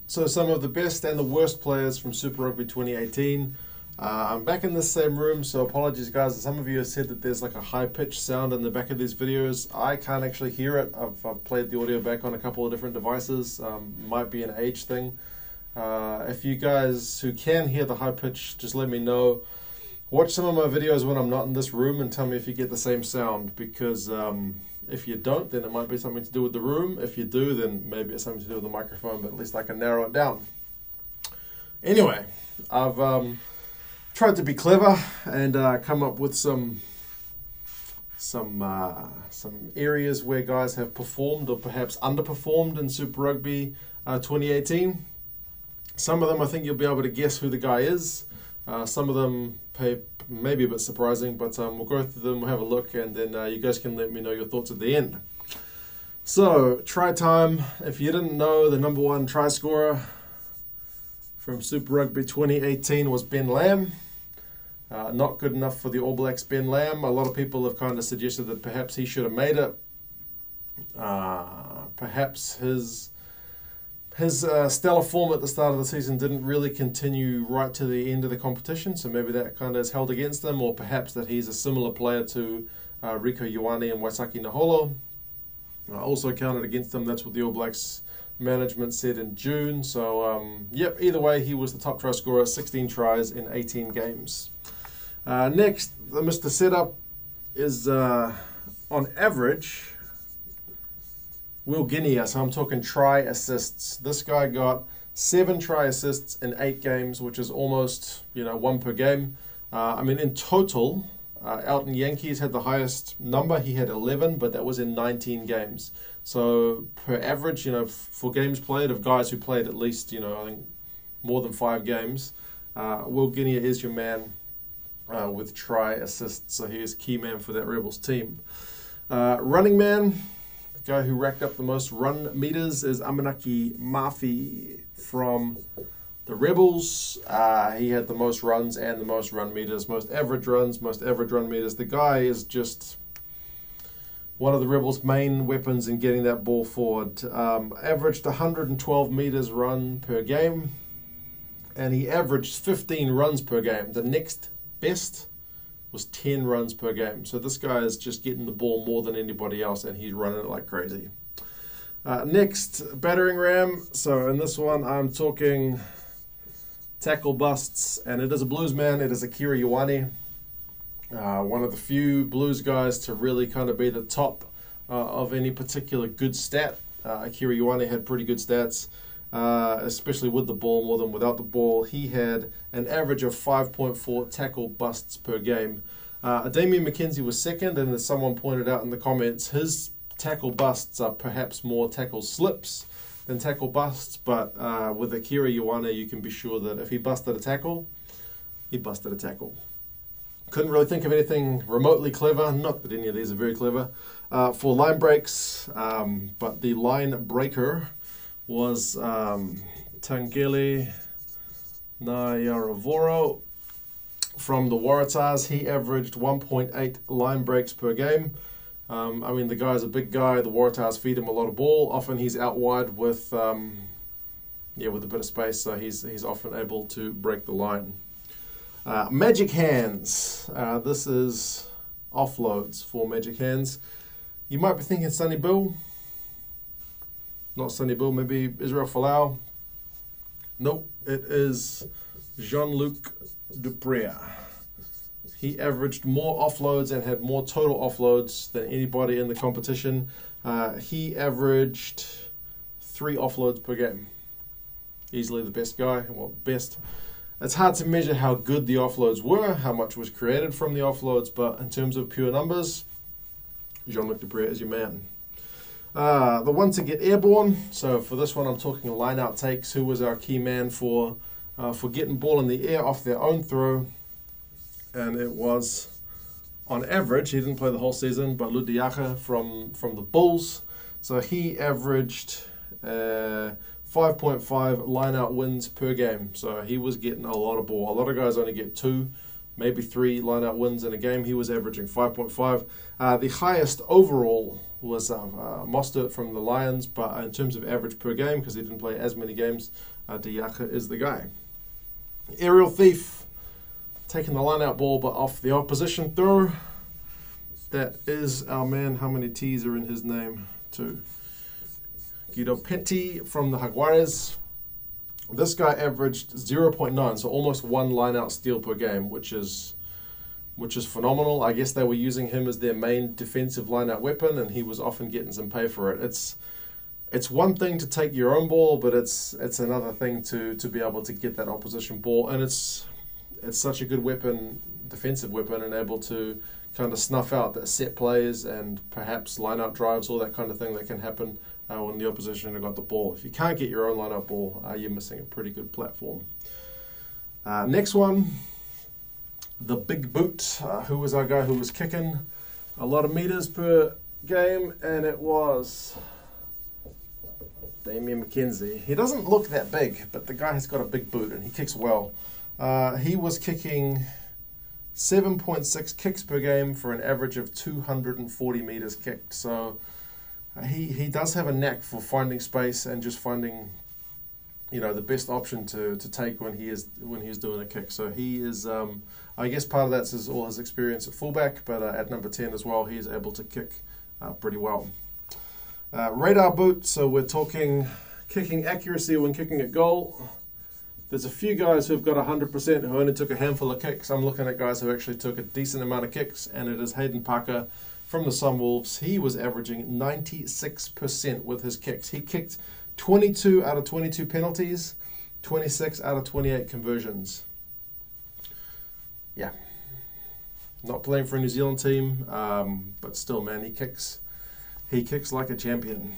So some of the best and the worst players from Super Rugby 2018. I'm back in the same room, so apologies guys. Some of you have said that there's like a high-pitched sound in the back of these videos. I can't actually hear it. I've played the audio back on a couple of different devices. Might be an age thing. If you guys who can hear the high pitch, just let me know. Watch some of my videos when I'm not in this room and tell me if you get the same sound, because if you don't, then it might be something to do with the room. If you do, then maybe it's something to do with the microphone, but at least I can narrow it down. Anyway, I've tried to be clever and come up with some areas where guys have performed or perhaps underperformed in Super Rugby 2018. Some of them I think you'll be able to guess who the guy is. Some of them maybe a bit surprising, but we'll go through them, we'll have a look, and then you guys can let me know your thoughts at the end. So, try time. If you didn't know, the number one try scorer from Super Rugby 2018 was Ben Lamb. Not good enough for the All Blacks, Ben Lamb. A lot of people have kind of suggested that perhaps he should have made it. Perhaps his stellar form at the start of the season didn't really continue right to the end of the competition, so maybe that kind of is held against him, or perhaps that he's a similar player to Rieko Ioane and Waisake Naholo. Also counted against them. That's what the All Blacks management said in June. So, yep, either way, he was the top try scorer, 16 tries in 18 games. Next, the Mr. Setup is, on average, Will Guinea. So I'm talking try assists. This guy got 7 try assists in 8 games, which is almost, 1 per game. In total, Elton Yankees had the highest number. He had 11, but that was in 19 games. So per average, for games played of guys who played at least, I think more than 5 games, Will Guinea is your man with try assists. So he is key man for that Rebels team. Running man, the guy who racked up the most run meters is Amanaki Mafi from the Rebels. He had the most runs and the most run meters, most average runs, most average run meters. The guy is just one of the Rebels' main weapons in getting that ball forward. Averaged 112 meters run per game, and he averaged 15 runs per game. The next best was 10 runs per game. So this guy is just getting the ball more than anybody else, and he's running it like crazy. Next, battering ram. So in this one, I'm talking tackle busts, and it is a Blues man. It is Akira Ioane. One of the few Blues guys to really kind of be the top of any particular good stat. Akira Ioane had pretty good stats, especially with the ball more than without the ball. He had an average of 5.4 tackle busts per game. Damien McKenzie was second, and as someone pointed out in the comments, his tackle busts are perhaps more tackle slips than tackle busts, but with Akira Ioane, you can be sure that if he busted a tackle, he busted a tackle. Couldn't really think of anything remotely clever, not that any of these are very clever, for line breaks, but the line breaker was Tangele Nayaravoro from the Waratahs. He averaged 1.8 line breaks per game. The guy's a big guy. The Waratahs feed him a lot of ball. Often he's out wide with a bit of space, so he's often able to break the line. Magic hands. This is offloads for magic hands. You might be thinking Sonny Bill. Not Sonny Bill, maybe Israel Folau. Nope, it is Jean-Luc Dupré. He averaged more offloads and had more total offloads than anybody in the competition. He averaged 3 offloads per game. Easily the best guy, best. It's hard to measure how good the offloads were, how much was created from the offloads, but in terms of pure numbers, Jean-Luc Dupré is your man. The one to get airborne. So for this one, I'm talking line-out takes. Who was our key man for getting ball in the air off their own throw? And it was, on average, he didn't play the whole season, but Ludiaga from the Bulls. So he averaged 5.5 line-out wins per game. So he was getting a lot of ball. A lot of guys only get 2, maybe 3 line-out wins in a game. He was averaging 5.5. The highest overall Mostert from the Lions, but in terms of average per game, because he didn't play as many games, Jackal is the guy. Aerial thief, taking the line-out ball, but off the opposition throw. That is our man. How many T's are in his name? 2. Guido Petty from the Jaguares. This guy averaged 0.9, so almost 1 line-out steal per game, which is phenomenal. I guess they were using him as their main defensive line-out weapon, and he was often getting some pay for it. It's one thing to take your own ball, but it's another thing to be able to get that opposition ball, and it's such a good weapon, defensive weapon, and able to kind of snuff out the set plays and perhaps line-out drives, all that kind of thing that can happen when the opposition have got the ball. If you can't get your own line-out ball, you're missing a pretty good platform. Next one, the big boot. Who was our guy who was kicking a lot of meters per game, and it was Damien McKenzie. He doesn't look that big, but the guy has got a big boot and he kicks well. He was kicking 7.6 kicks per game for an average of 240 meters kicked. So he does have a knack for finding space and just finding, the best option to take when he's doing a kick. So he is, I guess part of that's all his experience at fullback, but at number 10 as well, he's able to kick pretty well. Radar boot, so we're talking kicking accuracy when kicking at goal. There's a few guys who've got 100% who only took a handful of kicks. I'm looking at guys who actually took a decent amount of kicks, and it is Hayden Parker from the Sunwolves. He was averaging 96% with his kicks. He kicked 22 out of 22 penalties, 26 out of 28 conversions. Yeah. Not playing for a New Zealand team, but still, man, he kicks like a champion.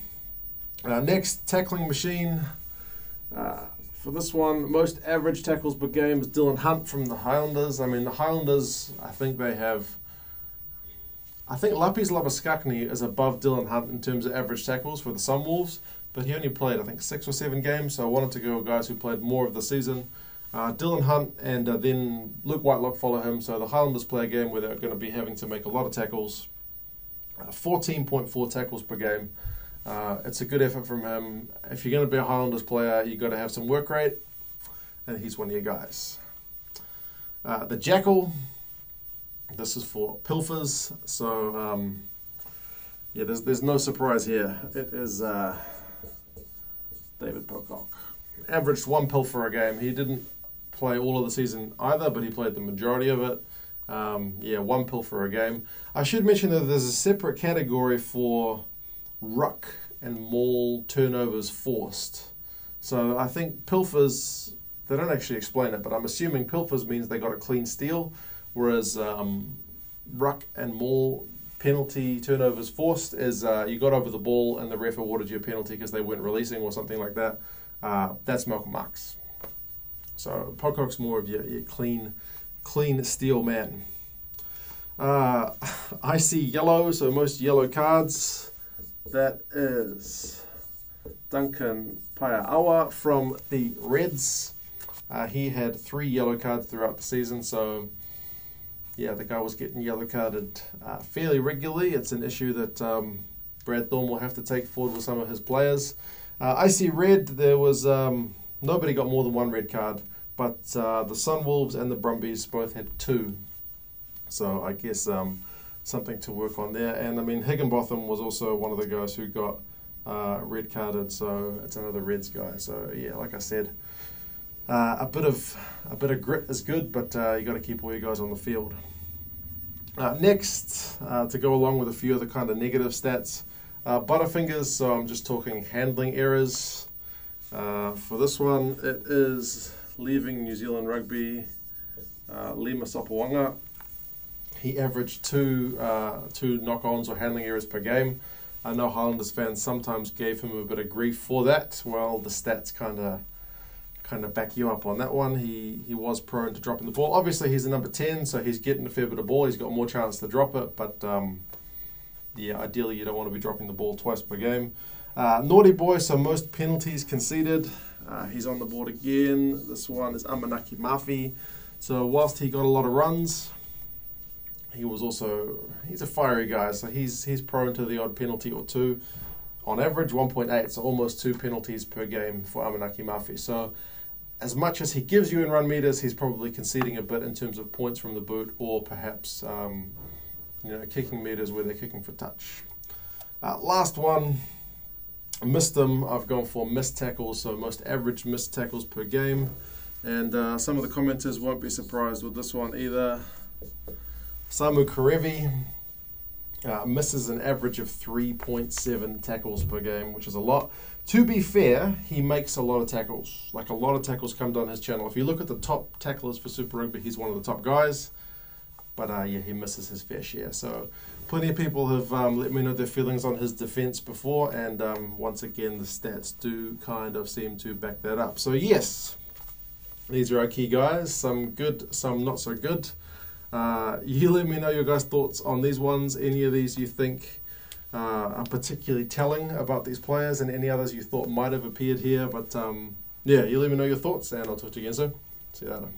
Next, tackling machine. For this one, most average tackles per game is Dylan Hunt from the Highlanders. I mean, the Highlanders, I think Lapis Labaskakni is above Dylan Hunt in terms of average tackles for the Sunwolves, but he only played, I think, 6 or 7 games, so I wanted to go with guys who played more of the season. Dylan Hunt and then Luke Whitelock follow him, so the Highlanders play a game where they're going to be having to make a lot of tackles. 14.4 tackles per game. It's a good effort from him. If you're going to be a Highlanders player, you've got to have some work rate, and he's one of your guys. The Jackal, this is for pilfers, so there's no surprise here. It is David Pocock. Averaged 1 pilfer a game. He didn't play all of the season either, but he played the majority of it. 1 pilfer a game. I should mention that there's a separate category for ruck and maul turnovers forced. So I think pilfers, they don't actually explain it, but I'm assuming pilfers means they got a clean steal, whereas ruck and maul penalty turnovers forced is you got over the ball and the ref awarded you a penalty because they weren't releasing or something like that. That's Malcolm Marks. So Pocock's more of your clean steal man. I see yellow, so most yellow cards. That is Duncan Paia'awa from the Reds. He had 3 yellow cards throughout the season, so the guy was getting yellow carded fairly regularly. It's an issue that Brad Thorne will have to take forward with some of his players. I see red. There was nobody got more than 1 red card, but the Sunwolves and the Brumbies both had 2. So I guess something to work on there. And I mean, Higginbotham was also one of the guys who got red carded, so it's another Reds guy. So yeah, like I said, a bit of grit is good, but you got to keep all your guys on the field. Next, to go along with a few of the kind of negative stats, Butterfingers. So I'm just talking handling errors. For this one, it is leaving New Zealand Rugby, Lima Sopawanga. He averaged 2 knock-ons or handling errors per game. I know Highlanders fans sometimes gave him a bit of grief for that. Well, the stats kind of back you up on that one. He was prone to dropping the ball. Obviously, he's a number 10, so he's getting a fair bit of ball. He's got more chance to drop it, but ideally you don't want to be dropping the ball twice per game. Naughty boy, so most penalties conceded. He's on the board again. This one is Amanaki Mafi. So whilst he got a lot of runs, he's a fiery guy, so he's prone to the odd penalty or two. On average, 1.8, so almost 2 penalties per game for Amanaki Mafi. So as much as he gives you in run meters, he's probably conceding a bit in terms of points from the boot, or perhaps kicking meters where they're kicking for touch. Last one, missed them. I've gone for missed tackles, so most average missed tackles per game. And some of the commenters won't be surprised with this one either. Samu Karevi misses an average of 3.7 tackles per game, which is a lot. To be fair, he makes a lot of tackles. Like, a lot of tackles come down his channel. If you look at the top tacklers for Super Rugby, he's one of the top guys. But he misses his fair share. So plenty of people have let me know their feelings on his defence before, and once again, the stats do kind of seem to back that up. So yes, these are our key guys. Some good, some not so good. You let me know your guys' thoughts on these ones. Any of these you think are particularly telling about these players, and any others you thought might have appeared here. But you let me know your thoughts, and I'll talk to you again soon. See you later.